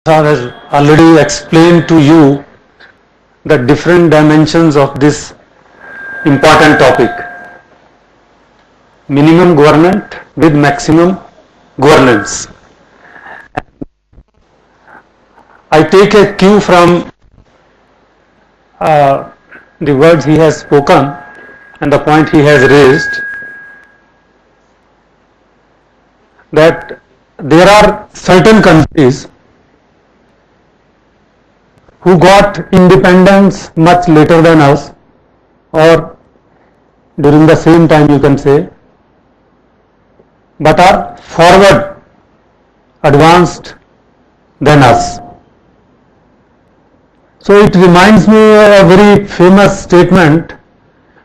Sir has already explained to you the different dimensions of this important topic. Minimum government with maximum governance. I take a cue from the words he has spoken and the point he has raised, that there are certain countries who got independence much later than us, or during the same time you can say, but are forward, advanced than us. So it reminds me of a very famous statement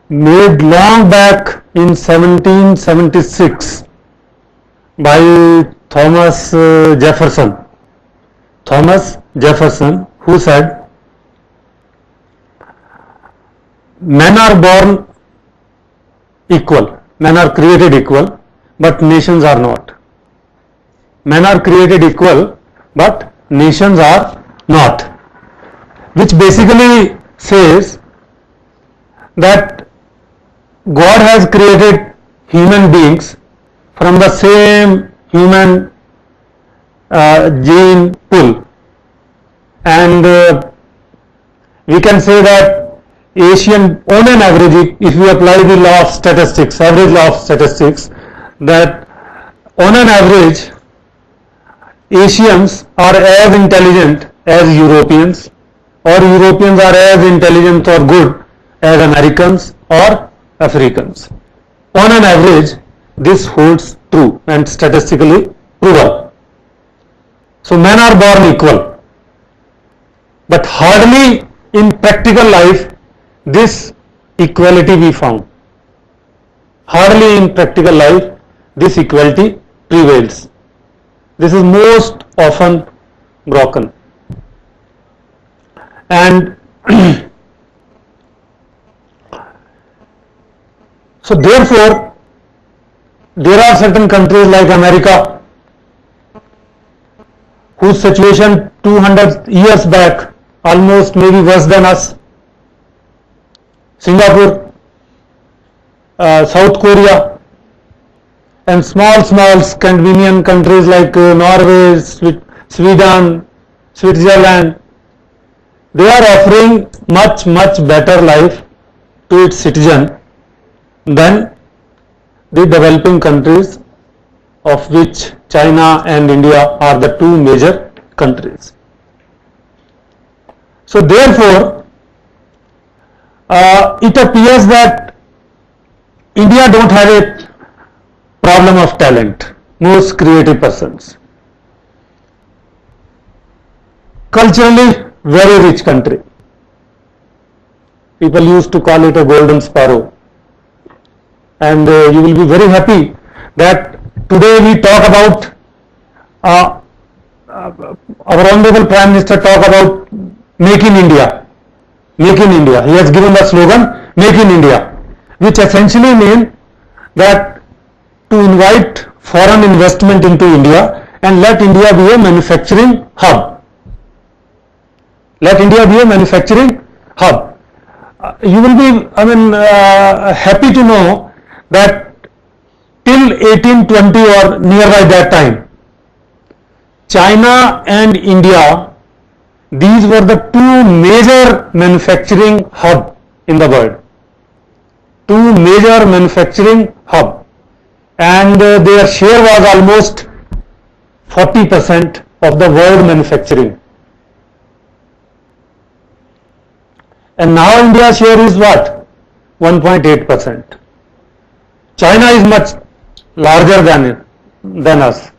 made long back in 1776 by Thomas Jefferson. Thomas Jefferson, who said, "Men are born equal, men are created equal, but nations are not. Men are created equal, but nations are not." Which basically says that God has created human beings from the same human gene pool, and we can say that Asian, on an average, if we apply the law of statistics, average law of statistics, that on an average Asians are as intelligent as Europeans, or Europeans are as intelligent or good as Americans or Africans. On an average, this holds true and statistically proven. So men are born equal, but hardly in practical life this equality we found. Hardly in practical life this equality prevails. This is most often broken. And so therefore there are certain countries like America whose situation 200 years back almost maybe worse than us. Singapore, South Korea, and small Scandinavian countries like Norway, Sweden, Switzerland, they are offering much better life to its citizen than the developing countries, of which China and India are the two major countries. So therefore it appears that India don't have a problem of talent, most creative persons. Culturally very rich country. People used to call it a golden sparrow. And you will be very happy that today we talk about, our Honorable Prime Minister talk about Make in India. Make in India. He has given the slogan Make in India, which essentially means that to invite foreign investment into India and let India be a manufacturing hub. Let India be a manufacturing hub. You will be, happy to know that till 1820 or nearby that time, China and India, these were the two major manufacturing hubs in the world. Two major manufacturing hubs, and their share was almost 40% of the world manufacturing. And now India's share is what? 1.8%. China is much larger than us.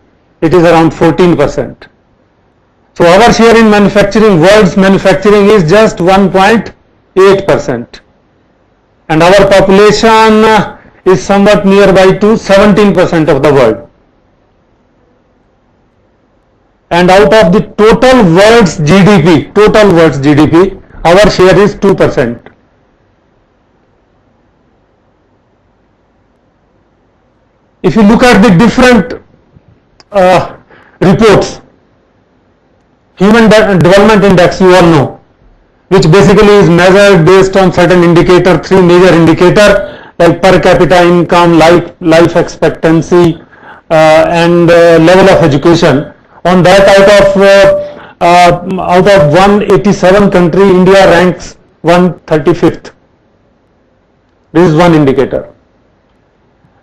It is around 14%. So our share in manufacturing, world's manufacturing, is just 1.8%. And our population is somewhat nearby to 17% of the world. And out of the total world's GDP, our share is 2%. If you look at the different reports, Development Index, you all know, which basically is measured based on certain indicator, three major indicator like per capita income, life expectancy, and level of education. On that, out of 187 country, India ranks 135th. This is one indicator.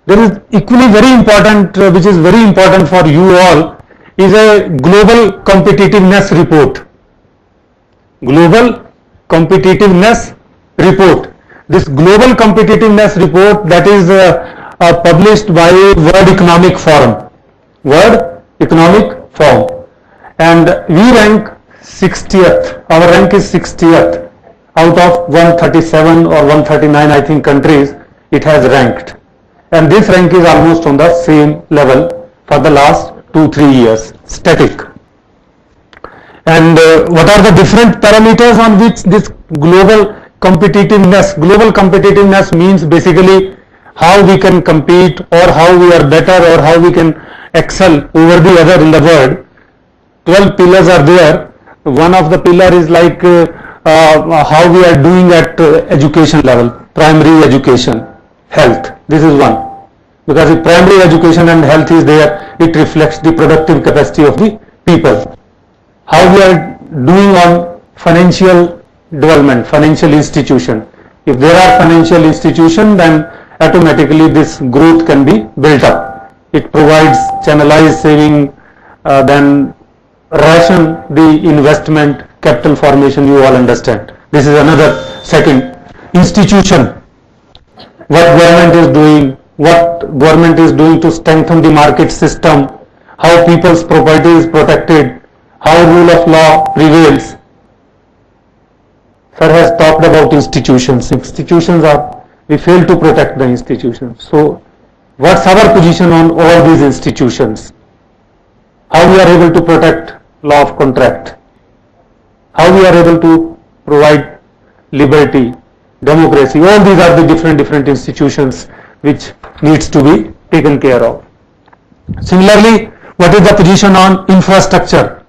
There is equally very important, which is very important for you all, is a global competitiveness report. Global competitiveness report. This global competitiveness report, that is published by World Economic Forum. World Economic Forum. And we rank 60th. Our rank is 60th. Out of 137 or 139, I think, countries, it has ranked. And this rank is almost on the same level for the last 2-3 years, static. And what are the different parameters on which this global competitiveness means basically how we can compete, or how we are better, or how we can excel over the other in the world. 12 pillars are there. One of the pillar is like how we are doing at education level, primary education, health. This is one. Because if primary education and health is there, it reflects the productive capacity of the people. How we are doing on financial development, financial institution. If there are financial institution, then automatically this growth can be built up. It provides channelized saving, then ration the investment, capital formation, you all understand. This is another second. Institution. What government is doing, what government is doing to strengthen the market system, how people's property is protected, how rule of law prevails. Sir has talked about institutions. Institutions are, we fail to protect the institutions. So what's our position on all these institutions? How we are able to protect law of contract? How we are able to provide liberty, democracy? All these are the different institutions which needs to be taken care of. Similarly, what is the position on infrastructure?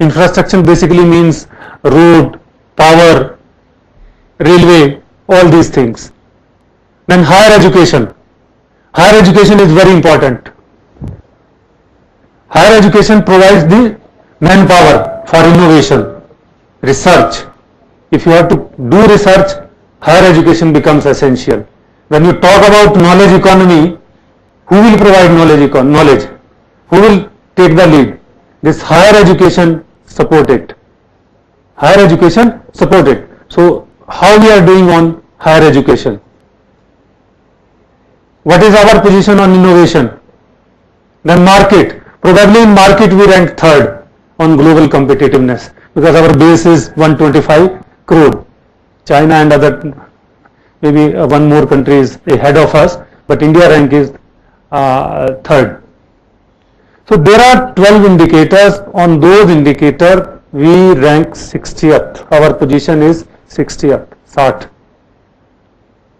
Infrastructure basically means road, power, railway, all these things. Then higher education. Higher education is very important. Higher education provides the manpower for innovation, research. If you have to do research, higher education becomes essential. When you talk about knowledge economy, who will provide knowledge? Who will take the lead? This higher education support it. Higher education support it. So how we are doing on higher education? What is our position on innovation? Then market. Probably in market we rank third on global competitiveness because our base is 125 crore. China and other, maybe one more country is ahead of us, but India rank is third. So there are 12 indicators. On those indicators we rank 60th. Our position is 60th, 60.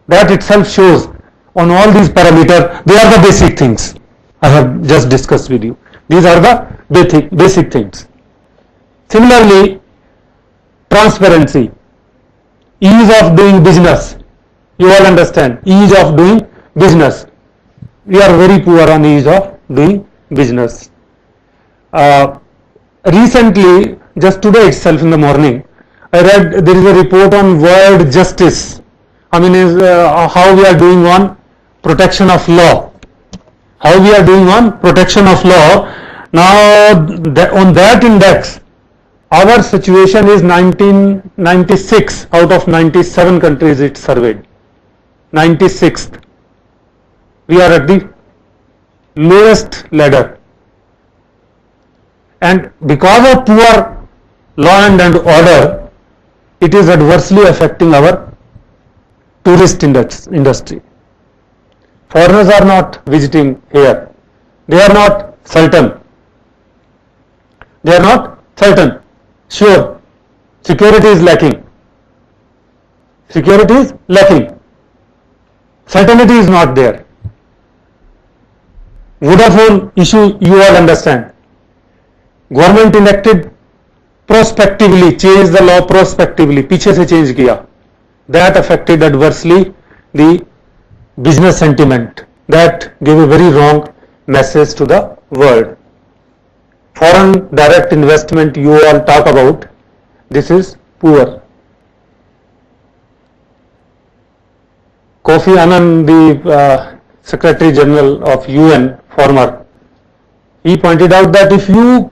That itself shows on all these parameters, they are the basic things I have just discussed with you. These are the basic things. Similarly, transparency, ease of doing business. You all understand, ease of doing business. We are very poor on ease of doing business. Recently, just today itself in the morning, I read there is a report on world justice. I mean, how we are doing on protection of law. How we are doing on protection of law. Now, on that index, our situation is 1996 out of 97 countries it surveyed. 96th. We are at the lowest ladder. And because of poor law and order, it is adversely affecting our tourist industry. Foreigners are not visiting here. They are not certain. They are not certain. Sure, security is lacking. Security is lacking. Certainty is not there. Vodafone issue, you all understand. Government enacted prospectively, changed the law prospectively, पीछे से change किया. That affected adversely the business sentiment. That gave a very wrong message to the world. Foreign direct investment you all talk about, this is poor. Kofi Annan, the Secretary General of UN, former, he pointed out that if you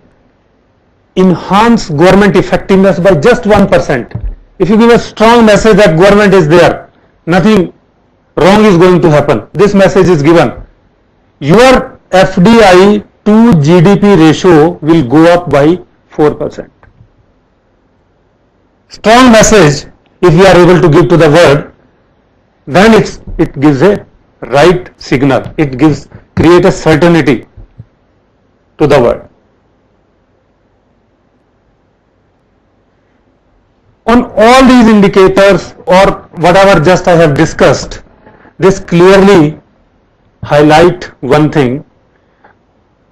enhance government effectiveness by just 1%, if you give a strong message that government is there, nothing wrong is going to happen, this message is given, your FDI to GDP ratio will go up by 4%. Strong message, if you are able to give to the world, then it gives a right signal, it create a certainty to the world. On all these indicators or whatever just I have discussed, this clearly highlight one thing,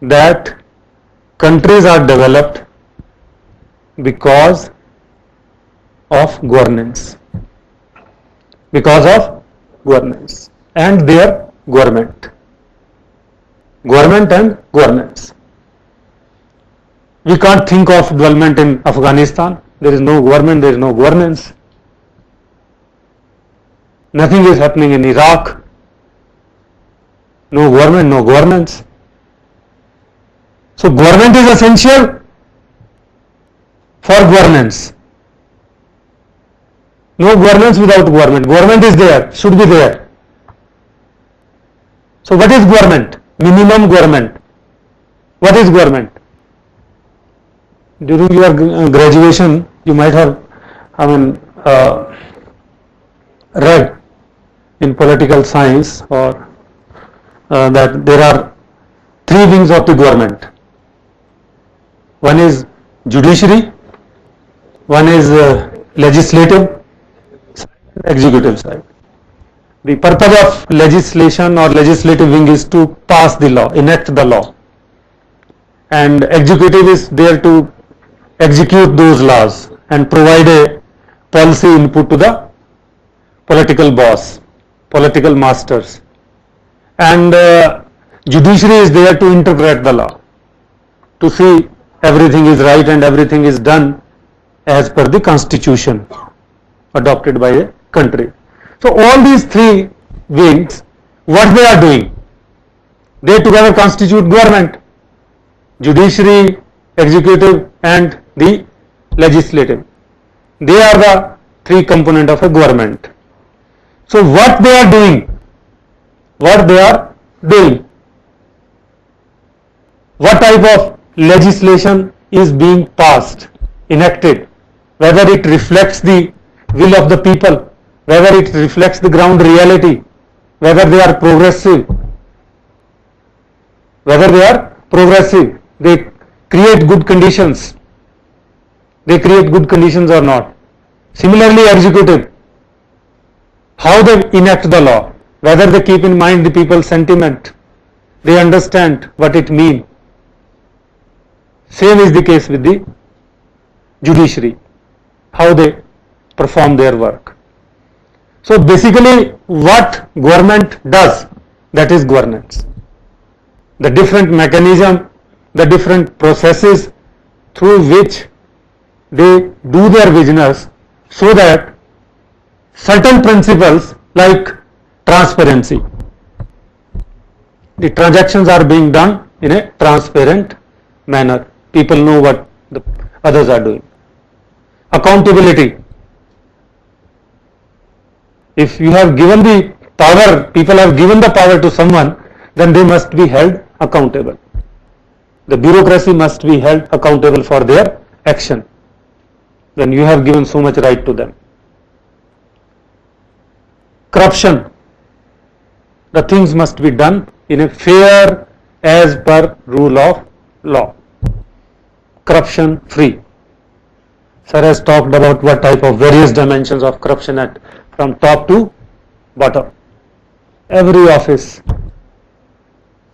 that countries are developed because of governance, and their government and governance. We can't think of development in Afghanistan. There is no government, there is no governance. Nothing is happening in Iraq. No government, no governance. So government is essential for governance. No governance without government. Government is there, should be there. So what is government? Minimum government. What is government? During your graduation, you might have, read in political science or that there are three wings of the government. One is judiciary, one is legislative, executive side. The purpose of legislation or legislative wing is to pass the law, enact the law, and executive is there to execute those laws and provide a policy input to the political boss, political masters, and judiciary is there to interpret the law, to see everything is right and everything is done as per the constitution adopted by a country. So all these three wings, what they are doing? They together constitute government: judiciary, executive and the legislative. They are the three components of a government. So what they are doing? What type of legislation is being passed, enacted, whether it reflects the will of the people, whether it reflects the ground reality, whether they are progressive, they create good conditions, or not. Similarly, executive, how they enact the law, whether they keep in mind the people's sentiment, they understand what it means. Same is the case with the judiciary, how they perform their work. So basically what government does, that is governance. The different mechanism, the different processes through which they do their business, so that certain principles like transparency, the transactions are being done in a transparent manner. People know what the others are doing. Accountability. If you have given the power, people have given the power to someone, then they must be held accountable. The bureaucracy must be held accountable for their action when you have given so much right to them. Corruption. The things must be done in a fair, as per rule of law. Corruption free. Sir has talked about what type of various dimensions of corruption from top to bottom. Every office,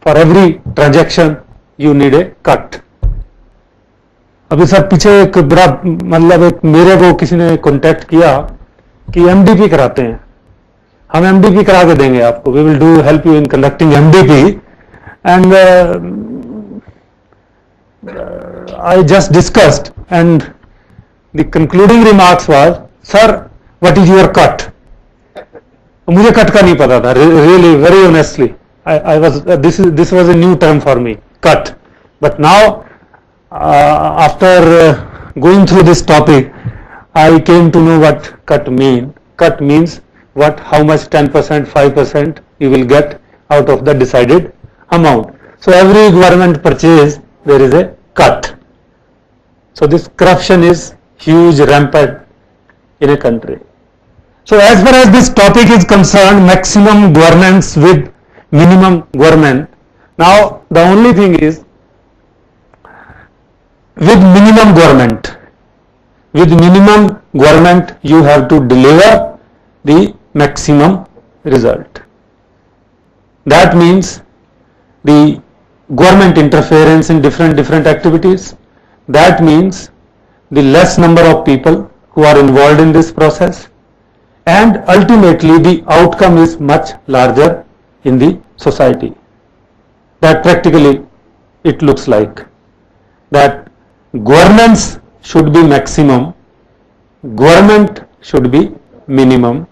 for every transaction, you need a cut. अभी sir पीछे एक बड़ा मतलब एक मेरे को किसी ने कांटेक्ट किया कि एमडीपी कराते हैं, हम एमडीपी करा के देंगे आपको, we will do help you in conducting MDP and I just discussed and the concluding remarks was, sir, what is your cut? मुझे कट का नहीं पता था, really very honestly I was this was a new term for me, cut. But now after going through this topic I came to know what cut mean. Cut means what, how much 10%, 5% you will get out of the decided amount. So every government purchase there is a cut. So this corruption is huge, rampant in a country. So as far as this topic is concerned, maximum governance with minimum government. Now the only thing is, with minimum government you have to deliver the maximum result. That means the government interference in different activities. That means the less number of people who are involved in this process, and ultimately the outcome is much larger in the society. That practically it looks like that governance should be maximum, government should be minimum.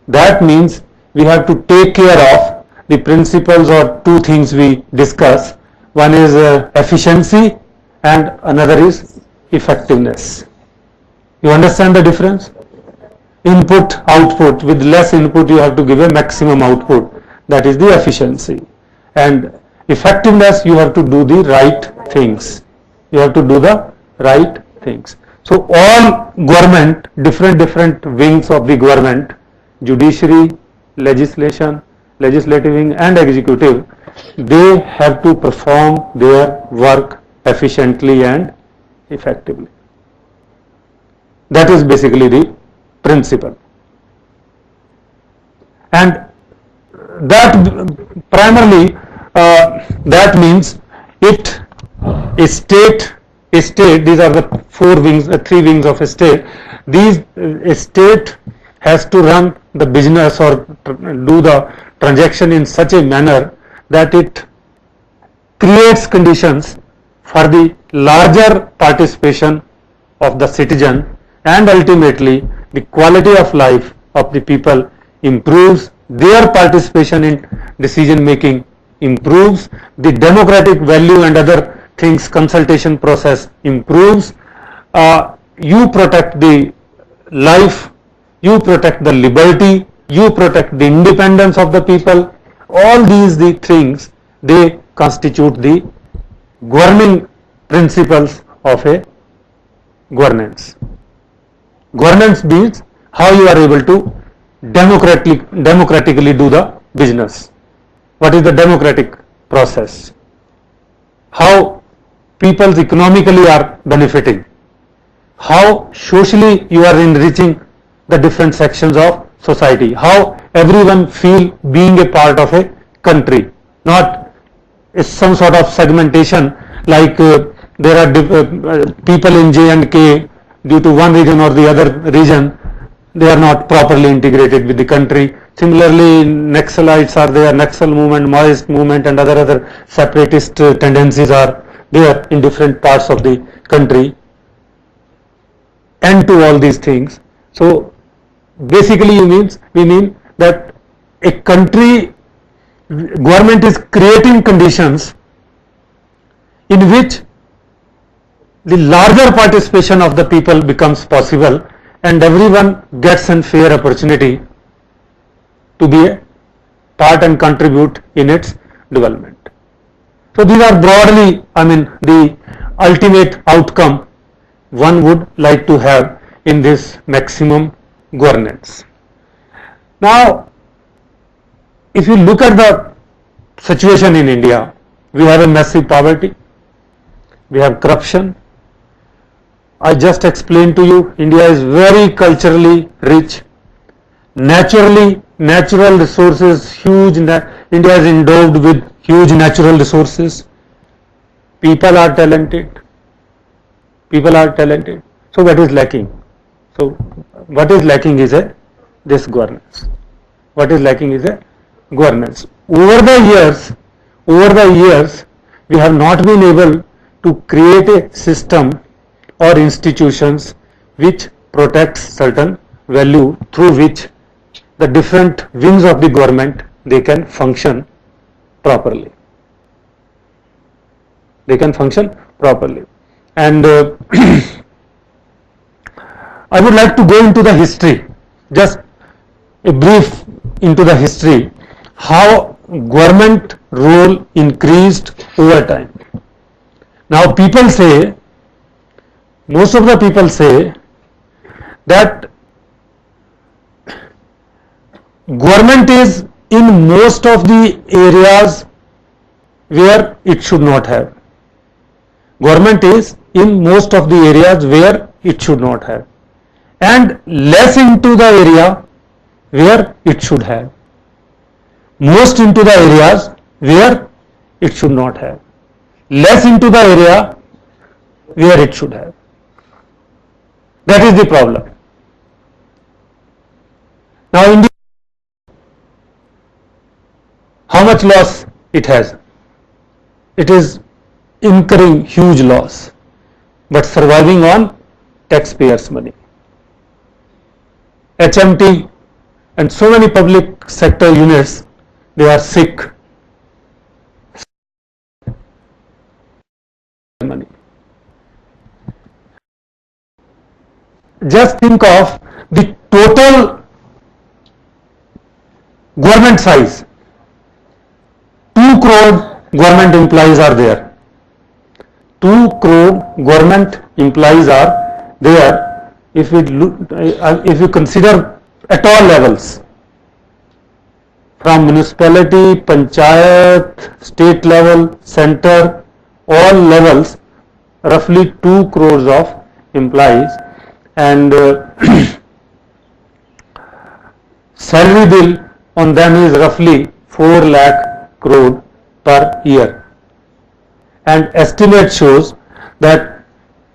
That means we have to take care of the principles, or two things we discuss. One is efficiency and another is effectiveness. You understand the difference? Input, output. With less input you have to give a maximum output. That is the efficiency. And effectiveness, you have to do the right things. You have to do the right things. So all government, different wings of the government, judiciary, legislative wing and executive, they have to perform their work efficiently and effectively. That is basically the principle. And that primarily that means a state, these are the three wings of a state. A state has to run the business or do the transaction in such a manner that it creates conditions for the larger participation of the citizen, and ultimately the quality of life of the people improves, their participation in decision making improves, the democratic value and other things, consultation process improves, you protect the life, you protect the liberty, you protect the independence of the people. All these the things, they constitute the governing principles of a governance. Governance means how you are able to democratically do the business. What is the democratic process? How people economically are benefiting. How socially you are enriching the different sections of society. How everyone feel being a part of a country. Not some sort of segmentation like there are people in J and K, due to one region or the other region, they are not properly integrated with the country. Similarly, Naxalites are there, Naxal movement, Maoist movement and other separatist tendencies are there in different parts of the country. And to all these things. So basically we mean that a country, government is creating conditions in which the larger participation of the people becomes possible and everyone gets a fair opportunity to be a part and contribute in its development. So these are broadly, the ultimate outcome one would like to have in this maximum governance. Now, if you look at the situation in India, we have a massive poverty, we have corruption. I just explained to you, India is very culturally rich, natural resources huge. India is endowed with huge natural resources. People are talented. people are talented. So what is lacking? So what is lacking is this governance. What is lacking is a governance. Over the years, we have not been able to create a system or institutions which protects certain value through which the different wings of the government, they can function properly. They can function properly. And I would like to go into the history, just a brief into the history, how government role increased over time. Now people say, most of the people say that government is in most of the areas where it should not have. Government is in most of the areas where it should not have, and less into the area where it should have, most into the areas where it should not have, less into the area where it should have. That is the problem. Now India, how much loss it has? It is incurring huge loss, but surviving on taxpayers' money. HMT and so many public sector units, they are sick. Money. Just think of the total government size. 2 crore government employees are there. 2 crore government employees are there. If you consider at all levels, from municipality, panchayat, state level, center, all levels, roughly 2 crores of employees, and salary bill on them is roughly 4 lakh crore per year. And estimate shows that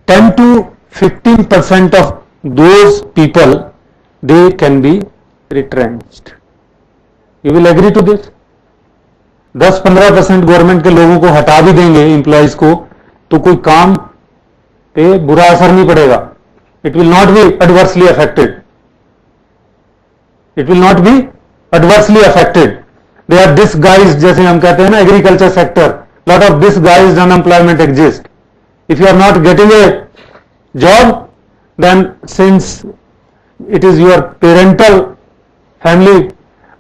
10 to 15% of those people, they can be retrenched. You will agree to this? 10-15% government के लोगों को हटा भी देंगे employees को, तो कोई काम पे बुरा असर नहीं पड़ेगा. It will not be adversely affected. It will not be adversely affected. They are disguised, जैसे हम कहते हैं ना, agriculture sector, lot of disguised unemployment exists. If you are not getting a job, then since it is your parental family,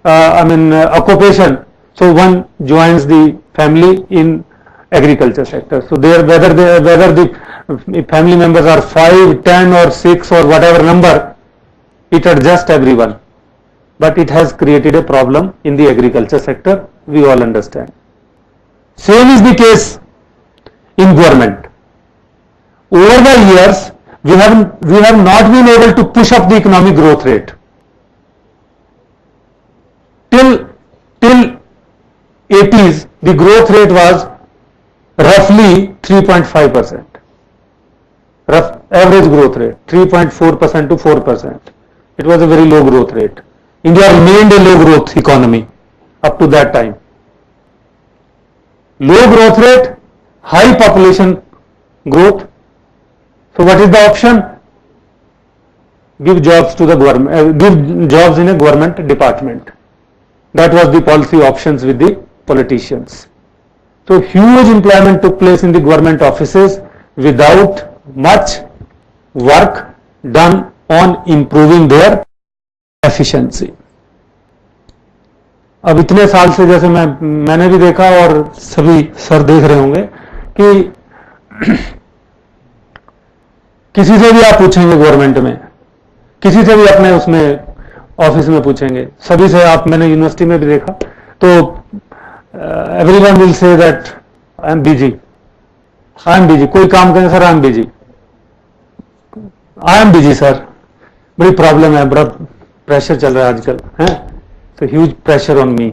occupation, so one joins the family in agriculture sector. So there, whether the family members are 5, 10 or 6 or whatever number, it adjusts everyone. But it has created a problem in the agriculture sector, we all understand. Same is the case in government. Over the years, we have not been able to push up the economic growth rate. Till 80s, the growth rate was roughly 3.5%. Rough average growth rate, 3.4% to 4%. It was a very low growth rate. India remained a low growth economy up to that time. Low growth rate, high population growth. So what is the option? Give jobs to the government, give jobs in a government department. That was the policy options with the politicians. So huge employment took place in the government offices without much work done on improving their efficiency. अब इतने साल से, जैसे मैंने भी देखा और सभी सर देख रहे होंगे, कि किसी से भी आप पूछेंगे गवर्नमेंट में, किसी से भी अपने उसमें ऑफिस में पूछेंगे, सभी से आप, मैंने यूनिवर्सिटी में भी देखा, तो everyone will say that I am busy, I am busy. कोई काम करें, sir I am busy, I am busy sir, बड़ी प्रॉब्लम है, बड़ा प्रेशर चल रहा है आजकल, है तो ह्यूज प्रेशर ऑन मी.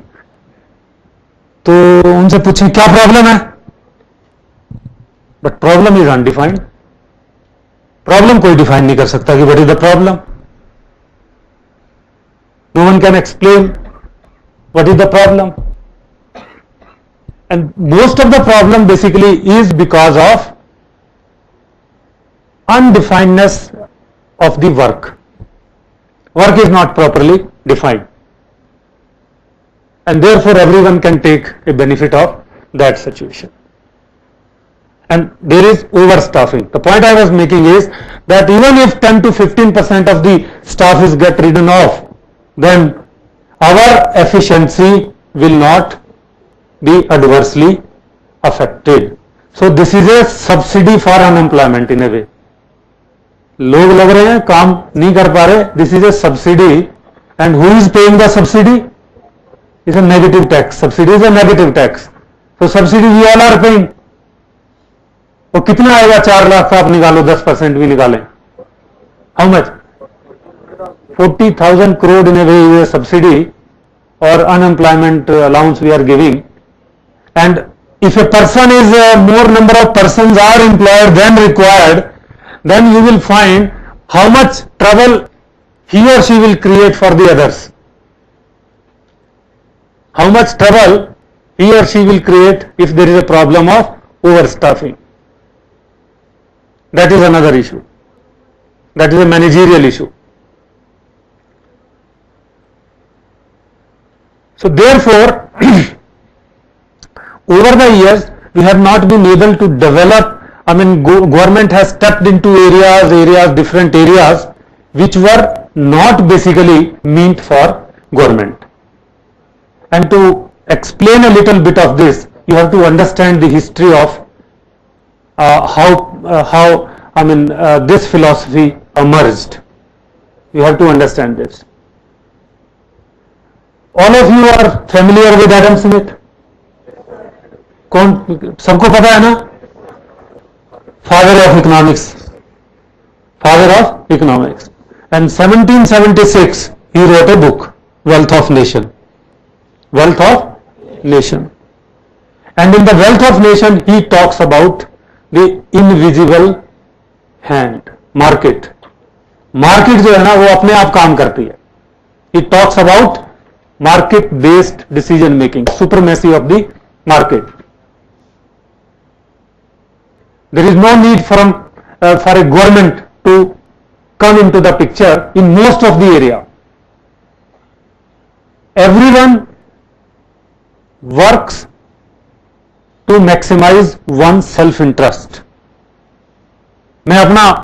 तो उनसे पूछें क्या प्रॉब्लम है, but problem is undefined. Problem कोई डिफाइन नहीं कर सकता कि what is the problem. No one can explain what is the problem. And most of the problem basically is because of undefinedness of the work. Work is not properly defined, and therefore everyone can take a benefit of that situation. And there is overstaffing. The point I was making is that even if 10 to 15% of the staff is get ridden off, then our efficiency will not be adversely affected. So this is a subsidy for unemployment in a way. लोग लग रहे हैं, काम नहीं कर पा रहे. This is a subsidy, and who is paying the subsidy? It's a negative tax. Subsidy is a negative tax. So subsidy we all are paying. तो कितना आएगा? 4 लाख का आप निकालो, 10% भी निकालें. How much? 40,000 crore in a way is a subsidy or unemployment allowance we are giving. And if a person is more number of persons are employed than required, then you will find how much trouble he or she will create for the others. How much trouble he or she will create if there is a problem of overstaffing. That is another issue. That is a managerial issue. So therefore, over the years, we have not been able to develop. I mean, government has stepped into different areas, which were not basically meant for government. And to explain a little bit of this, you have to understand the history of how this philosophy emerged. You have to understand this. All of you are familiar with Adam Smith. कौन? सबको पता है ना? Father of economics. And 1776 he wrote a book, Wealth of Nation. And in the Wealth of Nation he talks about the invisible hand, market. Market जो है ना वो अपने आप काम करती है. He talks about market based decision making, supremacy of the market. There is no need for a government to come into the picture in most of the area. Everyone works to maximize one's self interest. मैं अपना